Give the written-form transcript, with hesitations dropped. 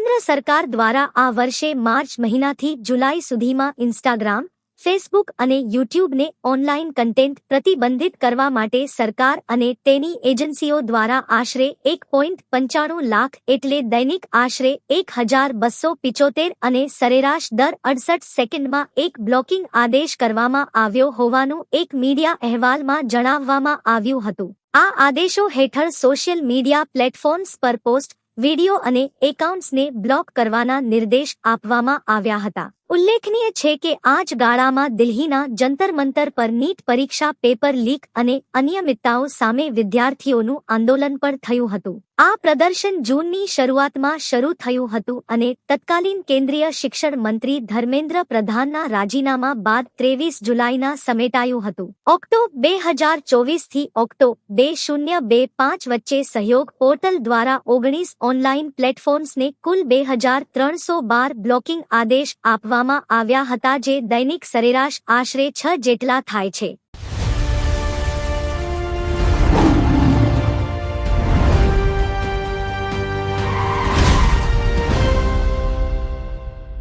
કેન્દ્ર સરકાર દ્વારા આ વર્ષે માર્ચ મહિનાથી જુલાઈ સુધીમાં ઇન્સ્ટાગ્રામ, ફેસબુક અને યુટ્યુબને ઓનલાઈન કન્ટેન્ટ પ્રતિબંધિત કરવા માટે સરકાર અને તેની એજન્સીઓ દ્વારા આશરે 1.95 લાખ એટલે દૈનિક આશરે 1275 અને સરેરાશ દર 68 સેકન્ડમાં એક બ્લોકિંગ આદેશ કરવામાં આવ્યો હોવાનું એક મીડિયા અહેવાલમાં જણાવવામાં આવ્યું હતું. આ આદેશો હેઠળ સોશિયલ મીડિયા પ્લેટફોર્મ્સ પર પોસ્ટ, વિડિયો અને એકાઉન્ટ્સને બ્લોક કરવાના નિર્દેશ આપવામાં આવ્યા હતા. ઉલ્લેખનીય છે કે આ જ ગાળામાં દિલ્હીના જંતર મંતર પર નીટ પરીક્ષા પેપર લીક અને અનિયમિતતાઓ સામે વિદ્યાર્થીઓનું આંદોલન પણ થયું હતું. આ પ્રદર્શન જૂનની શરૂઆતમાં શરૂ થયું હતું અને તત્કાલીન કેન્દ્રીય શિક્ષણ મંત્રી ધર્મેન્દ્ર પ્રધાનના રાજીનામા બાદ 23 જુલાઈના સમેટાયું હતું. ઓક્ટોબર 2024 થી ઓક્ટોબર 2025 વચ્ચે સહયોગ પોર્ટલ દ્વારા 19 ઓનલાઈન પ્લેટફોર્મ્સને કુલ 2312 બ્લોકિંગ આદેશ આપવામાં આવ્યા હતા, જે દૈનિક સરેરાશ આશરે 6 જેટલા થાય છે.